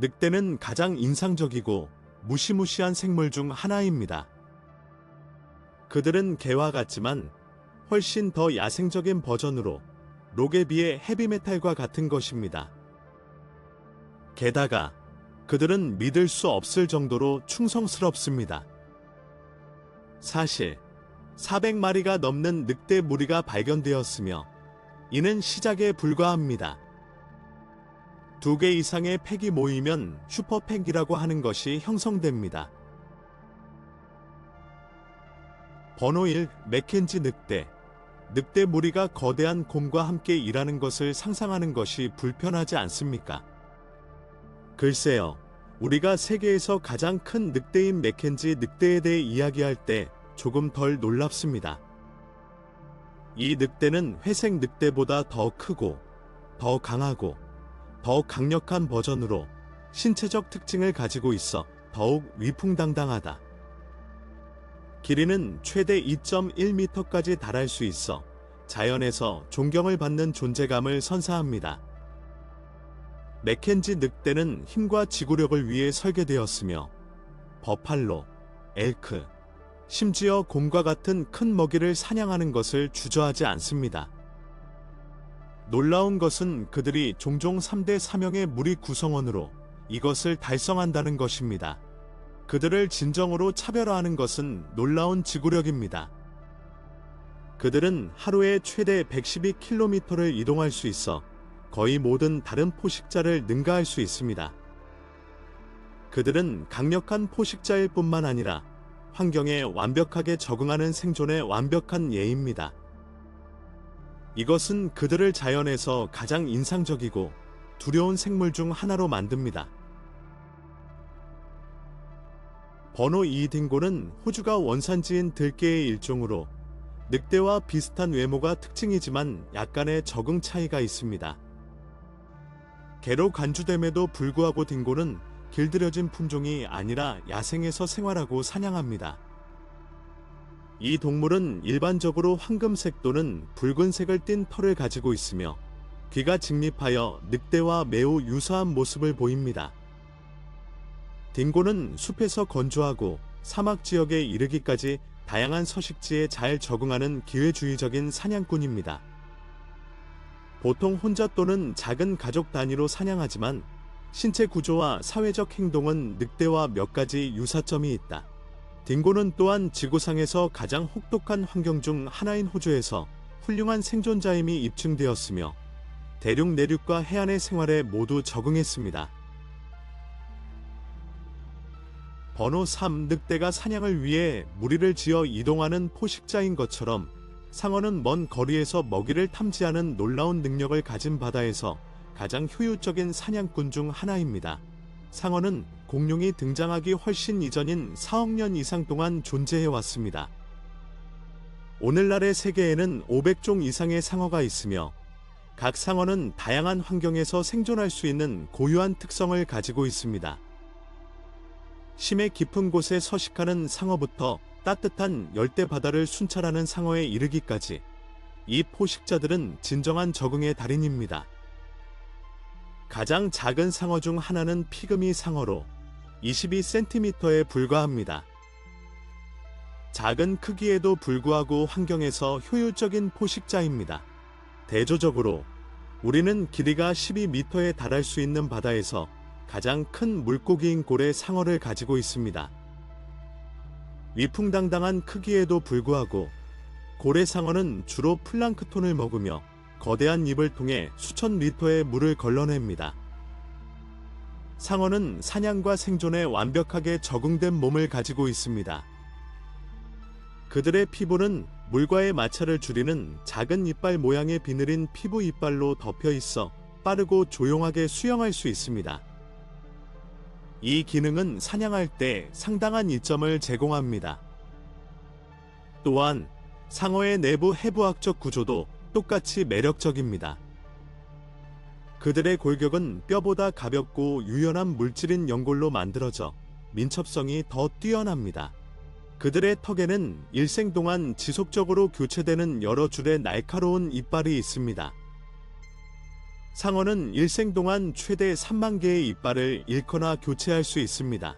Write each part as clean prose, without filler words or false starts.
늑대는 가장 인상적이고 무시무시한 생물 중 하나입니다. 그들은 개와 같지만 훨씬 더 야생적인 버전으로 록에 비해 헤비메탈과 같은 것입니다. 게다가 그들은 믿을 수 없을 정도로 충성스럽습니다. 사실 400마리가 넘는 늑대 무리가 발견되었으며 이는 시작에 불과합니다. 2개 이상의 팩이 모이면 슈퍼팩이라고 하는 것이 형성됩니다. 번호 1. 맥켄지 늑대. 늑대 무리가 거대한 곰과 함께 일하는 것을 상상하는 것이 불편하지 않습니까? 글쎄요, 우리가 세계에서 가장 큰 늑대인 맥켄지 늑대에 대해 이야기할 때 조금 덜 놀랍습니다. 이 늑대는 회색 늑대보다 더 크고 더 강하고 더 강력한 버전으로 신체적 특징을 가지고 있어 더욱 위풍당당하다. 길이는 최대 2.1m까지 달할 수 있어 자연에서 존경을 받는 존재감을 선사합니다. 맥켄지 늑대는 힘과 지구력을 위해 설계되었으며 버팔로, 엘크, 심지어 곰과 같은 큰 먹이를 사냥하는 것을 주저하지 않습니다. 놀라운 것은 그들이 종종 3대 사명의 무리 구성원으로 이것을 달성한다는 것입니다. 그들을 진정으로 차별화하는 것은 놀라운 지구력입니다. 그들은 하루에 최대 112km를 이동할 수 있어 거의 모든 다른 포식자를 능가할 수 있습니다. 그들은 강력한 포식자일 뿐만 아니라 환경에 완벽하게 적응하는 생존의 완벽한 예입니다. 이것은 그들을 자연에서 가장 인상적이고 두려운 생물 중 하나로 만듭니다. 번호 2 딩고는 호주가 원산지인 들개의 일종으로 늑대와 비슷한 외모가 특징이지만 약간의 적응 차이가 있습니다. 개로 간주됨에도 불구하고 딩고는 길들여진 품종이 아니라 야생에서 생활하고 사냥합니다. 이 동물은 일반적으로 황금색 또는 붉은색을 띤 털을 가지고 있으며 귀가 직립하여 늑대와 매우 유사한 모습을 보입니다. 딩고는 숲에서 건조하고 사막 지역에 이르기까지 다양한 서식지에 잘 적응하는 기회주의적인 사냥꾼입니다. 보통 혼자 또는 작은 가족 단위로 사냥하지만 신체 구조와 사회적 행동은 늑대와 몇 가지 유사점이 있다. 딩고는 또한 지구상에서 가장 혹독한 환경 중 하나인 호주에서 훌륭한 생존자임이 입증되었으며 대륙 내륙과 해안의 생활에 모두 적응했습니다. 번호 3 늑대가 사냥을 위해 무리를 지어 이동하는 포식자인 것처럼 상어는 먼 거리에서 먹이를 탐지하는 놀라운 능력을 가진 바다에서 가장 효율적인 사냥꾼 중 하나입니다. 상어는 공룡이 등장하기 훨씬 이전인 4억 년 이상 동안 존재해 왔습니다. 오늘날의 세계에는 500종 이상의 상어가 있으며 각 상어는 다양한 환경에서 생존할 수 있는 고유한 특성을 가지고 있습니다. 심해 깊은 곳에 서식하는 상어부터 따뜻한 열대 바다를 순찰하는 상어에 이르기까지 이 포식자들은 진정한 적응의 달인입니다. 가장 작은 상어 중 하나는 피그미 상어로 22cm에 불과합니다. 작은 크기에도 불구하고 환경에서 효율적인 포식자입니다. 대조적으로 우리는 길이가 12m에 달할 수 있는 바다에서 가장 큰 물고기인 고래 상어를 가지고 있습니다. 위풍당당한 크기에도 불구하고 고래 상어는 주로 플랑크톤을 먹으며 거대한 입을 통해 수천 리터의 물을 걸러냅니다. 상어는 사냥과 생존에 완벽하게 적응된 몸을 가지고 있습니다. 그들의 피부는 물과의 마찰을 줄이는 작은 이빨 모양의 비늘인 피부 이빨로 덮여 있어 빠르고 조용하게 수영할 수 있습니다. 이 기능은 사냥할 때 상당한 이점을 제공합니다. 또한 상어의 내부 해부학적 구조도 똑같이 매력적입니다. 그들의 골격은 뼈보다 가볍고 유연한 물질인 연골로 만들어져 민첩성이 더 뛰어납니다. 그들의 턱에는 일생 동안 지속적으로 교체되는 여러 줄의 날카로운 이빨이 있습니다. 상어는 일생 동안 최대 3만 개의 이빨을 잃거나 교체할 수 있습니다.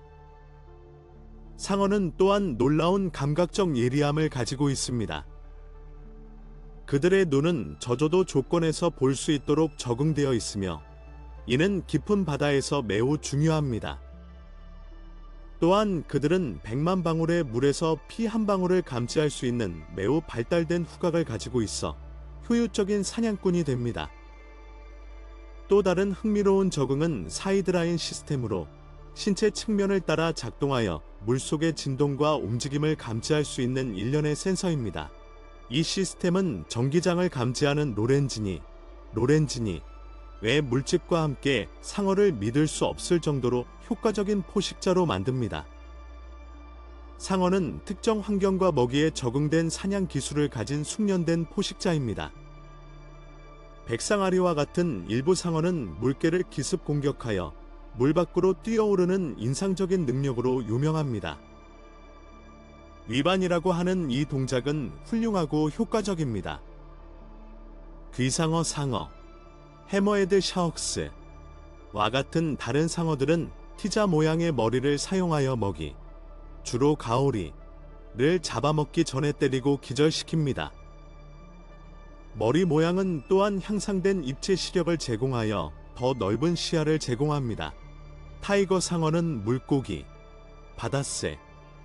상어는 또한 놀라운 감각적 예리함을 가지고 있습니다. 그들의 눈은 저조도 조건에서 볼 수 있도록 적응되어 있으며 이는 깊은 바다에서 매우 중요합니다. 또한 그들은 100만 방울의 물에서 피 한 방울을 감지할 수 있는 매우 발달된 후각을 가지고 있어 효율적인 사냥꾼이 됩니다. 또 다른 흥미로운 적응은 사이드라인 시스템으로 신체 측면을 따라 작동하여 물속의 진동과 움직임을 감지할 수 있는 일련의 센서입니다. 이 시스템은 전기장을 감지하는 로렌지니 외 물질과 함께 상어를 믿을 수 없을 정도로 효과적인 포식자로 만듭니다. 상어는 특정 환경과 먹이에 적응된 사냥 기술을 가진 숙련된 포식자입니다. 백상아리와 같은 일부 상어는 물개를 기습 공격하여 물 밖으로 뛰어오르는 인상적인 능력으로 유명합니다. 위반이라고 하는 이 동작은 훌륭하고 효과적입니다. 귀상어 상어, 해머헤드 샤옥스와 같은 다른 상어들은 티자 모양의 머리를 사용하여 먹이, 주로 가오리를 잡아먹기 전에 때리고 기절시킵니다. 머리 모양은 또한 향상된 입체 시력을 제공하여 더 넓은 시야를 제공합니다. 타이거 상어는 물고기, 바다새,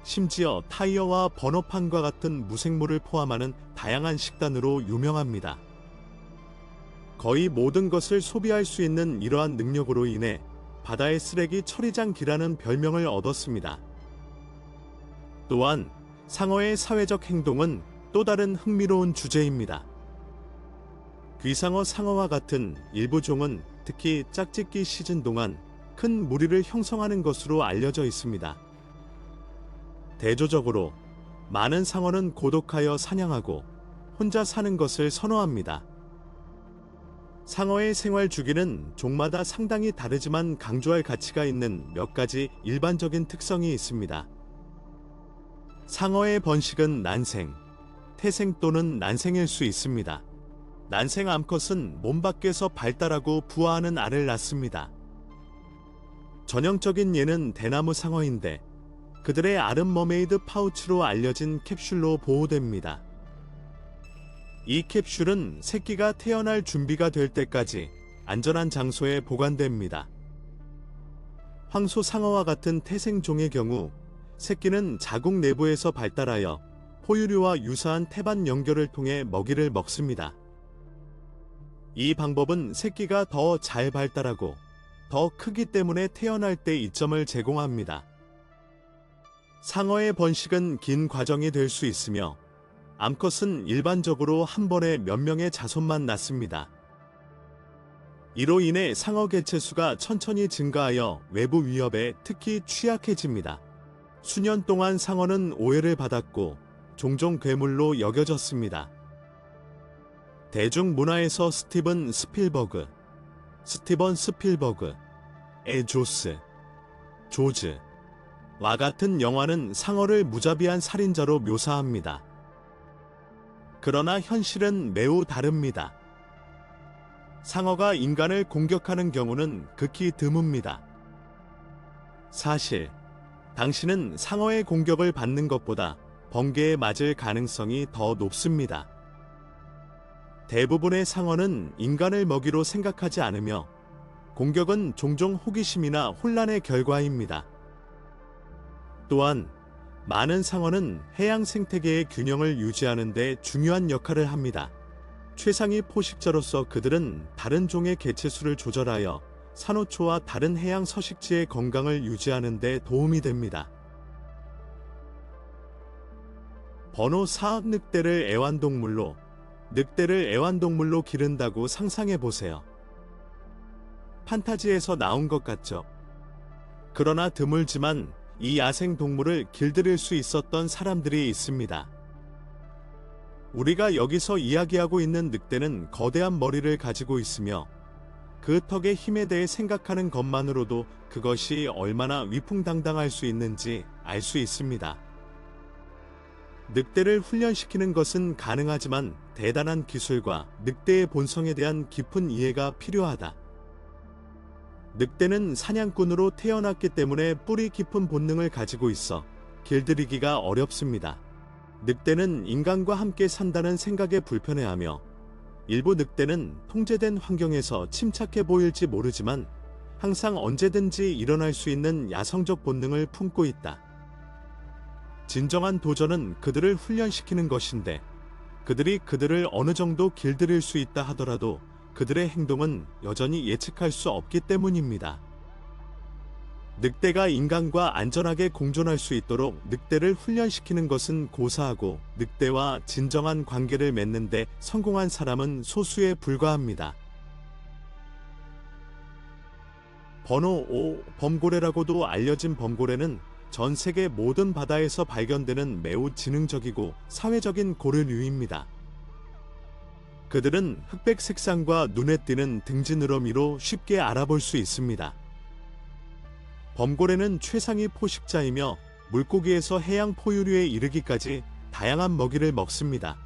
심지어 타이어와 번호판과 같은 무생물을 포함하는 다양한 식단으로 유명합니다. 거의 모든 것을 소비할 수 있는 이러한 능력으로 인해 바다의 쓰레기 처리장기라는 별명을 얻었습니다. 또한 상어의 사회적 행동은 또 다른 흥미로운 주제입니다. 귀상어 상어와 같은 일부 종은 특히 짝짓기 시즌 동안 큰 무리를 형성하는 것으로 알려져 있습니다. 대조적으로 많은 상어는 고독하여 사냥하고 혼자 사는 것을 선호합니다. 상어의 생활 주기는 종마다 상당히 다르지만 강조할 가치가 있는 몇 가지 일반적인 특성이 있습니다. 상어의 번식은 난생, 태생 또는 난생일 수 있습니다. 난생 암컷은 몸 밖에서 발달하고 부화하는 알을 낳습니다. 전형적인 예는 대나무 상어인데 그들의 알은 머메이드 파우치로 알려진 캡슐로 보호됩니다. 이 캡슐은 새끼가 태어날 준비가 될 때까지 안전한 장소에 보관됩니다. 황소 상어와 같은 태생종의 경우 새끼는 자국 내부에서 발달하여 포유류와 유사한 태반 연결을 통해 먹이를 먹습니다. 이 방법은 새끼가 더 잘 발달하고 더 크기 때문에 태어날 때 이점을 제공합니다. 상어의 번식은 긴 과정이 될 수 있으며 암컷은 일반적으로 한 번에 몇 명의 자손만 낳습니다. 이로 인해 상어 개체수가 천천히 증가하여 외부 위협에 특히 취약해집니다. 수년 동안 상어는 오해를 받았고 종종 괴물로 여겨졌습니다. 대중문화에서 스티븐 스필버그의 조즈와 같은 영화는 상어를 무자비한 살인자로 묘사합니다. 그러나 현실은 매우 다릅니다. 상어가 인간을 공격하는 경우는 극히 드뭅니다. 사실 당신은 상어의 공격을 받는 것보다 번개에 맞을 가능성이 더 높습니다. 대부분의 상어는 인간을 먹이로 생각하지 않으며 공격은 종종 호기심이나 혼란의 결과입니다. 또한 많은 상어는 해양 생태계의 균형을 유지하는 데 중요한 역할을 합니다. 최상위 포식자로서 그들은 다른 종의 개체수를 조절하여 산호초와 다른 해양 서식지의 건강을 유지하는 데 도움이 됩니다. 번호 4 늑대를 애완동물로 기른다고 상상해 보세요. 판타지에서 나온 것 같죠? 그러나 드물지만 이 야생 동물을 길들일 수 있었던 사람들이 있습니다. 우리가 여기서 이야기하고 있는 늑대는 거대한 머리를 가지고 있으며 그 턱의 힘에 대해 생각하는 것만으로도 그것이 얼마나 위풍당당할 수 있는지 알 수 있습니다. 늑대를 훈련시키는 것은 가능하지만 대단한 기술과 늑대의 본성에 대한 깊은 이해가 필요하다. 늑대는 사냥꾼으로 태어났기 때문에 뿌리 깊은 본능을 가지고 있어 길들이기가 어렵습니다. 늑대는 인간과 함께 산다는 생각에 불편해하며 일부 늑대는 통제된 환경에서 침착해 보일지 모르지만 항상 언제든지 일어날 수 있는 야성적 본능을 품고 있다. 진정한 도전은 그들을 훈련시키는 것인데 그들이 그들을 어느 정도 길들일 수 있다 하더라도 그들의 행동은 여전히 예측할 수 없기 때문입니다. 늑대가 인간과 안전하게 공존할 수 있도록 늑대를 훈련시키는 것은 고사하고 늑대와 진정한 관계를 맺는 데 성공한 사람은 소수에 불과합니다. 번호 5. 범고래라고도 알려진 범고래는 전 세계 모든 바다에서 발견되는 매우 지능적이고 사회적인 고래류입니다. 그들은 흑백 색상과 눈에 띄는 등지느러미로 쉽게 알아볼 수 있습니다. 범고래는 최상위 포식자이며 물고기에서 해양 포유류에 이르기까지 다양한 먹이를 먹습니다.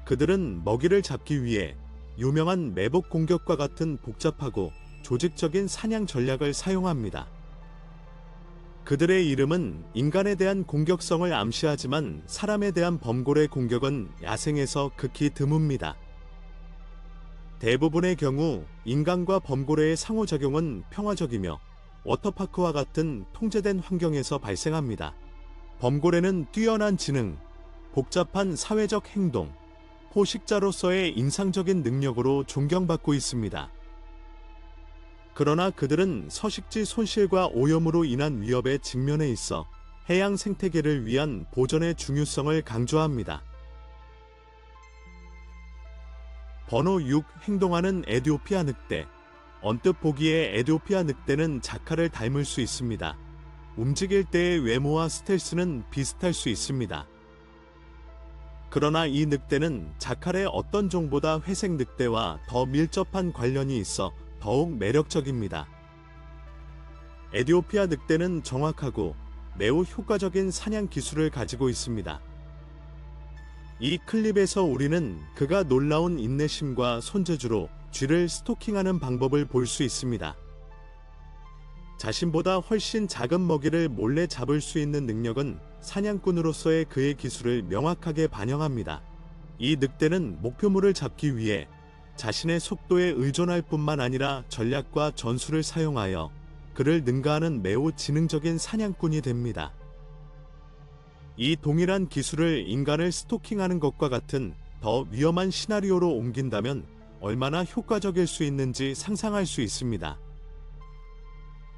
그들은 먹이를 잡기 위해 유명한 매복 공격과 같은 복잡하고 조직적인 사냥 전략을 사용합니다. 그들의 이름은 인간에 대한 공격성을 암시하지만 사람에 대한 범고래 공격은 야생에서 극히 드뭅니다. 대부분의 경우 인간과 범고래의 상호작용은 평화적이며 워터파크와 같은 통제된 환경에서 발생합니다. 범고래는 뛰어난 지능, 복잡한 사회적 행동, 포식자로서의 인상적인 능력으로 존경받고 있습니다. 그러나 그들은 서식지 손실과 오염으로 인한 위협에 직면해 있어 해양 생태계를 위한 보존의 중요성을 강조합니다. 번호 6. 행동하는 에티오피아 늑대. 언뜻 보기에 에티오피아 늑대는 자카를 닮을 수 있습니다. 움직일 때의 외모와 스텔스는 비슷할 수 있습니다. 그러나 이 늑대는 자칼의 어떤 종보다 회색 늑대와 더 밀접한 관련이 있어 더욱 매력적입니다. 에티오피아 늑대는 정확하고 매우 효과적인 사냥 기술을 가지고 있습니다. 이 클립에서 우리는 그가 놀라운 인내심과 손재주로 쥐를 스토킹하는 방법을 볼 수 있습니다. 자신보다 훨씬 작은 먹이를 몰래 잡을 수 있는 능력은 사냥꾼으로서의 그의 기술을 명확하게 반영합니다. 이 늑대는 목표물을 잡기 위해 자신의 속도에 의존할 뿐만 아니라 전략과 전술을 사용하여 그를 능가하는 매우 지능적인 사냥꾼이 됩니다. 이 동일한 기술을 인간을 스토킹하는 것과 같은 더 위험한 시나리오로 옮긴다면 얼마나 효과적일 수 있는지 상상할 수 있습니다.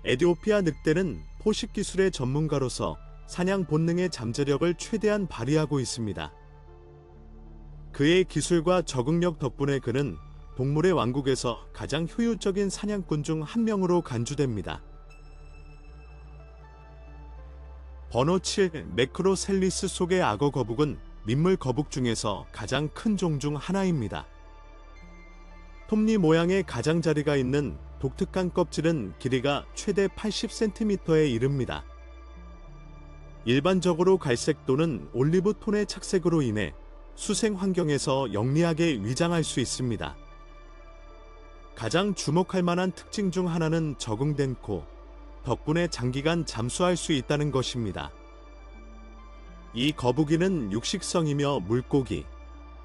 에티오피아 늑대는 포식 기술의 전문가로서 사냥 본능의 잠재력을 최대한 발휘하고 있습니다. 그의 기술과 적응력 덕분에 그는 동물의 왕국에서 가장 효율적인 사냥꾼 중 한 명으로 간주됩니다. 번호 7. 매크로셀리스 속의 악어 거북은 민물 거북 중에서 가장 큰 종 중 하나입니다. 톱니 모양의 가장자리가 있는 독특한 껍질은 길이가 최대 80cm에 이릅니다. 일반적으로 갈색 또는 올리브 톤의 착색으로 인해 수생 환경에서 영리하게 위장할 수 있습니다. 가장 주목할 만한 특징 중 하나는 적응된 코, 덕분에 장기간 잠수할 수 있다는 것입니다. 이 거북이는 육식성이며 물고기,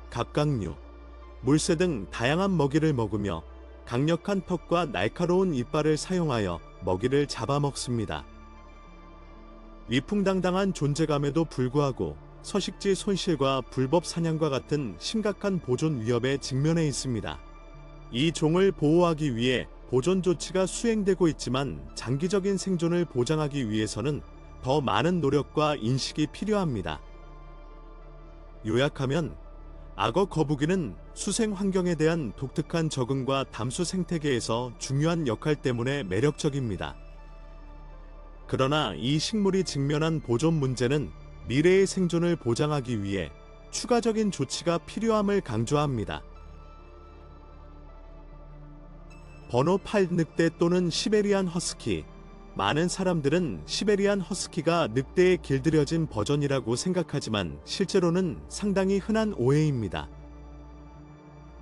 갑각류, 물새 등 다양한 먹이를 먹으며 강력한 턱과 날카로운 이빨을 사용하여 먹이를 잡아먹습니다. 위풍당당한 존재감에도 불구하고 서식지 손실과 불법 사냥과 같은 심각한 보존 위협에 직면해 있습니다. 이 종을 보호하기 위해 보존 조치가 수행되고 있지만 장기적인 생존을 보장하기 위해서는 더 많은 노력과 인식이 필요합니다. 요약하면 악어 거북이는 수생 환경에 대한 독특한 적응과 담수 생태계에서 중요한 역할 때문에 매력적입니다. 그러나 이 식물이 직면한 보존 문제는 미래의 생존을 보장하기 위해 추가적인 조치가 필요함을 강조합니다. 번호 8. 늑대 또는 시베리안 허스키. 많은 사람들은 시베리안 허스키가 늑대에 길들여진 버전이라고 생각하지만 실제로는 상당히 흔한 오해입니다.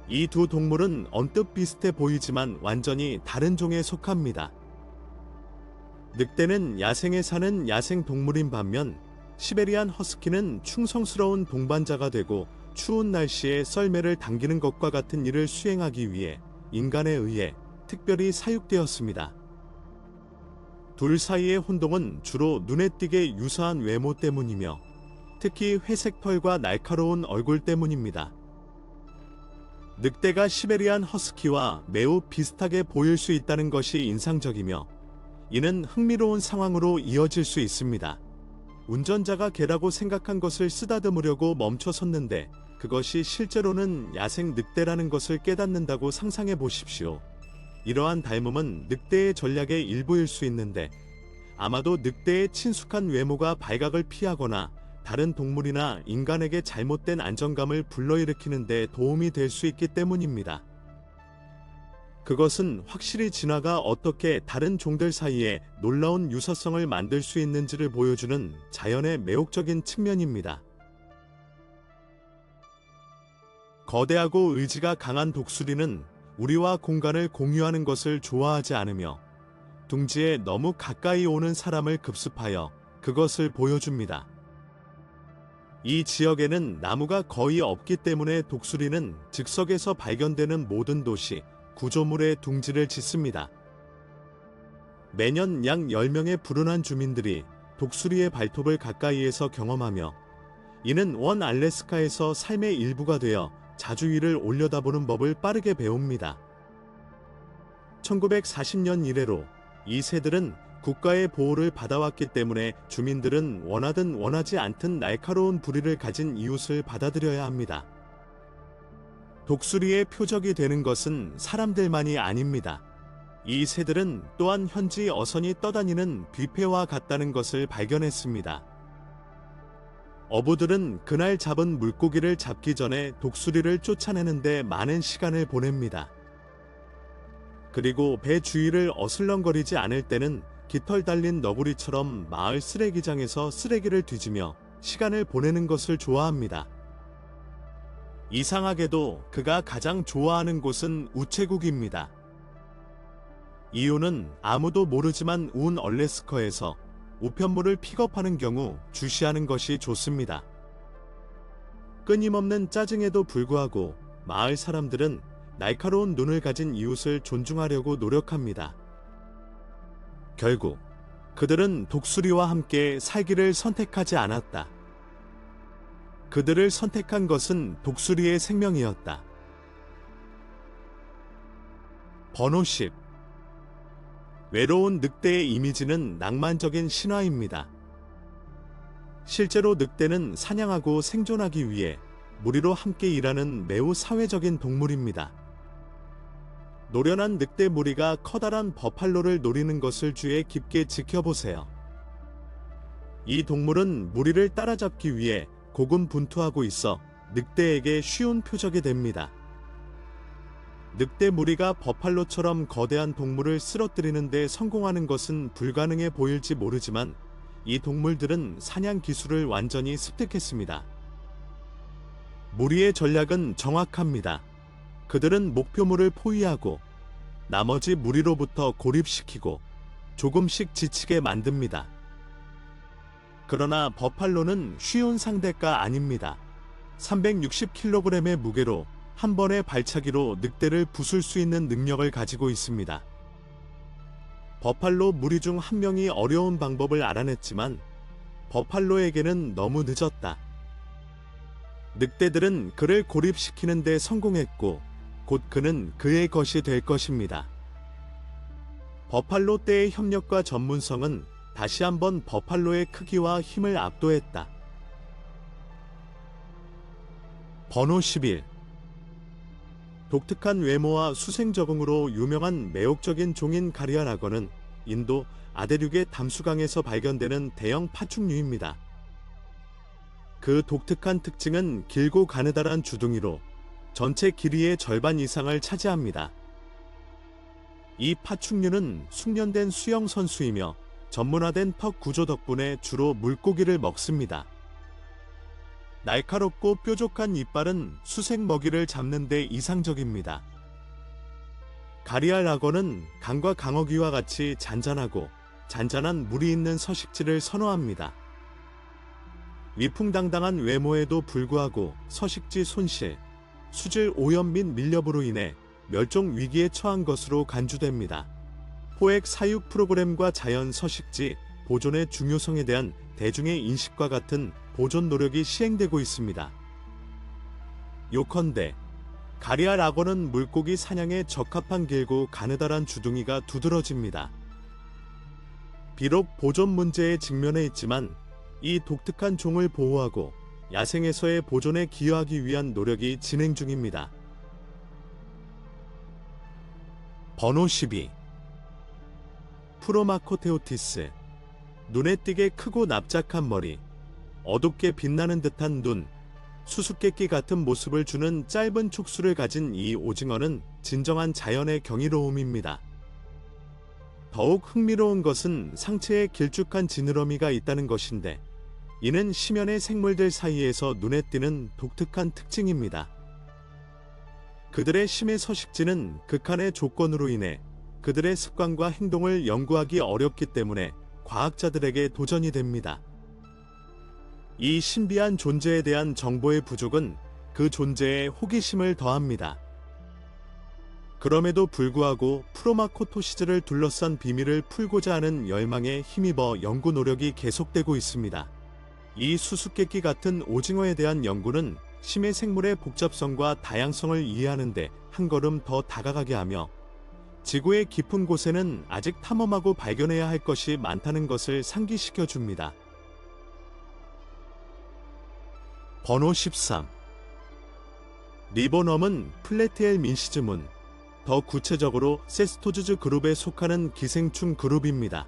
이 두 동물은 언뜻 비슷해 보이지만 완전히 다른 종에 속합니다. 늑대는 야생에 사는 야생 동물인 반면 시베리안 허스키는 충성스러운 동반자가 되고 추운 날씨에 썰매를 당기는 것과 같은 일을 수행하기 위해 인간에 의해 특별히 사육되었습니다. 둘 사이의 혼동은 주로 눈에 띄게 유사한 외모 때문이며 특히 회색 털과 날카로운 얼굴 때문입니다. 늑대가 시베리안 허스키와 매우 비슷하게 보일 수 있다는 것이 인상적이며 이는 흥미로운 상황으로 이어질 수 있습니다. 운전자가 개라고 생각한 것을 쓰다듬으려고 멈춰섰는데 그것이 실제로는 야생 늑대라는 것을 깨닫는다고 상상해 보십시오. 이러한 닮음은 늑대의 전략의 일부일 수 있는데 아마도 늑대의 친숙한 외모가 발각을 피하거나 다른 동물이나 인간에게 잘못된 안정감을 불러일으키는 데 도움이 될 수 있기 때문입니다. 그것은 확실히 진화가 어떻게 다른 종들 사이에 놀라운 유사성을 만들 수 있는지를 보여주는 자연의 매혹적인 측면입니다. 거대하고 의지가 강한 독수리는 우리와 공간을 공유하는 것을 좋아하지 않으며 둥지에 너무 가까이 오는 사람을 급습하여 그것을 보여줍니다. 이 지역에는 나무가 거의 없기 때문에 독수리는 즉석에서 발견되는 모든 도시, 구조물에 둥지를 짓습니다. 매년 약 10명의 불운한 주민들이 독수리의 발톱을 가까이에서 경험하며 이는 원 알래스카에서 삶의 일부가 되어 자주 위를 올려다보는 법을 빠르게 배웁니다. 1940년 이래로 이 새들은 국가의 보호를 받아왔기 때문에 주민들은 원하든 원하지 않든 날카로운 부리를 가진 이웃을 받아들여야 합니다. 독수리의 표적이 되는 것은 사람들만이 아닙니다. 이 새들은 또한 현지 어선이 떠다니는 뷔페와 같다는 것을 발견했습니다. 어부들은 그날 잡은 물고기를 잡기 전에 독수리를 쫓아내는데 많은 시간을 보냅니다. 그리고 배 주위를 어슬렁거리지 않을 때는 깃털 달린 너구리처럼 마을 쓰레기장에서 쓰레기를 뒤지며 시간을 보내는 것을 좋아합니다. 이상하게도 그가 가장 좋아하는 곳은 우체국입니다. 이유는 아무도 모르지만 운 얼래스커에서 우편물을 픽업하는 경우 주시하는 것이 좋습니다. 끊임없는 짜증에도 불구하고 마을 사람들은 날카로운 눈을 가진 이웃을 존중하려고 노력합니다. 결국 그들은 독수리와 함께 살기를 선택하지 않았다. 그들을 선택한 것은 독수리의 생명이었다. 번호 10. 외로운 늑대의 이미지는 낭만적인 신화입니다. 실제로 늑대는 사냥하고 생존하기 위해 무리로 함께 일하는 매우 사회적인 동물입니다. 노련한 늑대 무리가 커다란 버팔로를 노리는 것을 주의 깊게 지켜보세요. 이 동물은 무리를 따라잡기 위해 고군분투하고 있어 늑대에게 쉬운 표적이 됩니다. 늑대 무리가 버팔로처럼 거대한 동물을 쓰러뜨리는 데 성공하는 것은 불가능해 보일지 모르지만 이 동물들은 사냥 기술을 완전히 습득했습니다. 무리의 전략은 정확합니다. 그들은 목표물을 포위하고 나머지 무리로부터 고립시키고 조금씩 지치게 만듭니다. 그러나 버팔로는 쉬운 상대가 아닙니다. 360kg의 무게로 한 번의 발차기로 늑대를 부술 수 있는 능력을 가지고 있습니다. 버팔로 무리 중 한 명이 어려운 방법을 알아냈지만 버팔로에게는 너무 늦었다. 늑대들은 그를 고립시키는 데 성공했고 곧 그는 그의 것이 될 것입니다. 버팔로 떼의 협력과 전문성은 다시 한번 버팔로의 크기와 힘을 압도했다. 번호 11. 독특한 외모와 수생 적응으로 유명한 매혹적인 종인 가리아라거는 인도 아대륙의 담수강에서 발견되는 대형 파충류입니다. 그 독특한 특징은 길고 가느다란 주둥이로 전체 길이의 절반 이상을 차지합니다. 이 파충류는 숙련된 수영 선수이며 전문화된 턱 구조 덕분에 주로 물고기를 먹습니다. 날카롭고 뾰족한 이빨은 수색 먹이를 잡는 데 이상적입니다. 가리알 악어는 강과 강어귀와 같이 잔잔한 물이 있는 서식지를 선호합니다. 위풍당당한 외모에도 불구하고 서식지 손실, 수질 오염 및 밀렵으로 인해 멸종 위기에 처한 것으로 간주됩니다. 포획 사육 프로그램과 자연 서식지 보존의 중요성에 대한 대중의 인식과 같은 보존 노력이 시행되고 있습니다. 요컨대 가리알 악어는 물고기 사냥에 적합한 길고 가느다란 주둥이가 두드러집니다. 비록 보존 문제에 직면해 있지만 이 독특한 종을 보호하고 야생에서의 보존에 기여하기 위한 노력이 진행 중입니다. 번호 12. 프로마코테오티스. 눈에 띄게 크고 납작한 머리, 어둡게 빛나는 듯한 눈, 수수께끼 같은 모습을 주는 짧은 촉수를 가진 이 오징어는 진정한 자연의 경이로움입니다. 더욱 흥미로운 것은 상체에 길쭉한 지느러미가 있다는 것인데, 이는 심연의 생물들 사이에서 눈에 띄는 독특한 특징입니다. 그들의 심해 서식지는 극한의 조건으로 인해 그들의 습관과 행동을 연구하기 어렵기 때문에 과학자들에게 도전이 됩니다. 이 신비한 존재에 대한 정보의 부족은 그 존재에 호기심을 더합니다. 그럼에도 불구하고 프로마코토시즈를 둘러싼 비밀을 풀고자 하는 열망에 힘입어 연구 노력이 계속되고 있습니다. 이 수수께끼 같은 오징어에 대한 연구는 심해 생물의 복잡성과 다양성을 이해하는 데 한 걸음 더 다가가게 하며 지구의 깊은 곳에는 아직 탐험하고 발견해야 할 것이 많다는 것을 상기시켜 줍니다. 번호 13. 리보넘은 플레티엘 민시즈문, 더 구체적으로 세스토즈즈 그룹에 속하는 기생충 그룹입니다.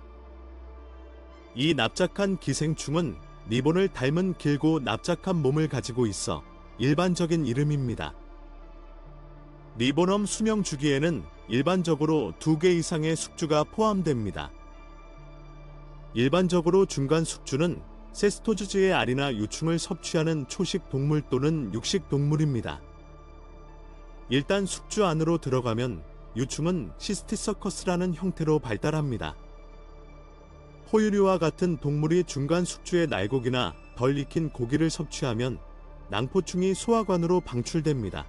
이 납작한 기생충은 리본을 닮은 길고 납작한 몸을 가지고 있어 일반적인 이름입니다. 리보넘 수명 주기에는 일반적으로 2개 이상의 숙주가 포함됩니다. 일반적으로 중간 숙주는 세스토즈즈의 알이나 유충을 섭취하는 초식 동물 또는 육식 동물입니다. 일단 숙주 안으로 들어가면 유충은 시스티서커스라는 형태로 발달합니다. 포유류와 같은 동물이 중간 숙주의 날고기나 덜 익힌 고기를 섭취하면 낭포충이 소화관으로 방출됩니다.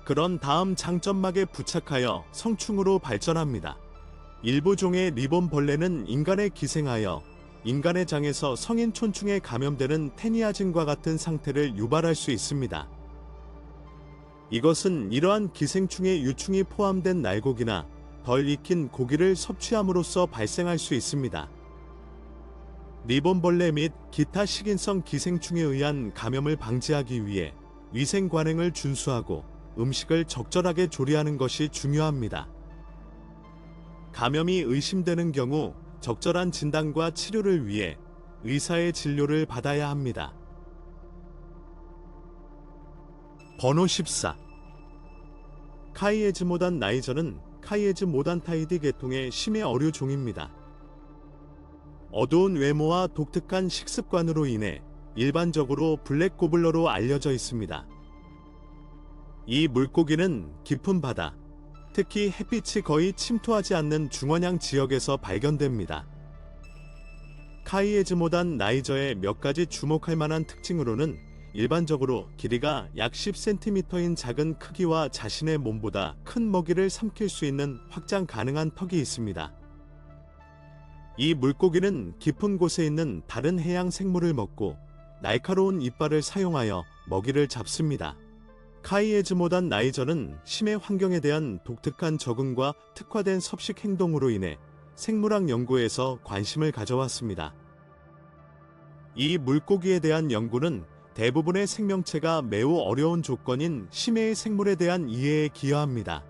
그런 다음 장점막에 부착하여 성충으로 발전합니다. 일부 종의 리본벌레는 인간에 기생하여 인간의 장에서 성인 촌충에 감염되는 테니아진과 같은 상태를 유발할 수 있습니다. 이것은 이러한 기생충의 유충이 포함된 날고기나 덜 익힌 고기를 섭취함으로써 발생할 수 있습니다. 리본벌레 및 기타 식인성 기생충에 의한 감염을 방지하기 위해 위생 관행을 준수하고 음식을 적절하게 조리하는 것이 중요합니다. 감염이 의심되는 경우 적절한 진단과 치료를 위해 의사의 진료를 받아야 합니다. 번호 14. 카이에즈모단 나이저는 카이에즈모단타이디 계통의 심해 어류 종입니다. 어두운 외모와 독특한 식습관으로 인해 일반적으로 블랙 고블러로 알려져 있습니다. 이 물고기는 깊은 바다, 특히 햇빛이 거의 침투하지 않는 중원양 지역에서 발견됩니다. 카이에즈모단 나이저의 몇 가지 주목할 만한 특징으로는 일반적으로 길이가 약 10cm인 작은 크기와 자신의 몸보다 큰 먹이를 삼킬 수 있는 확장 가능한 턱이 있습니다. 이 물고기는 깊은 곳에 있는 다른 해양 생물을 먹고 날카로운 이빨을 사용하여 먹이를 잡습니다. 카이에즈모단 나이저는 심해 환경에 대한 독특한 적응과 특화된 섭식 행동으로 인해 생물학 연구에서 관심을 가져왔습니다. 이 물고기에 대한 연구는 대부분의 생명체가 매우 어려운 조건인 심해의 생물에 대한 이해에 기여합니다.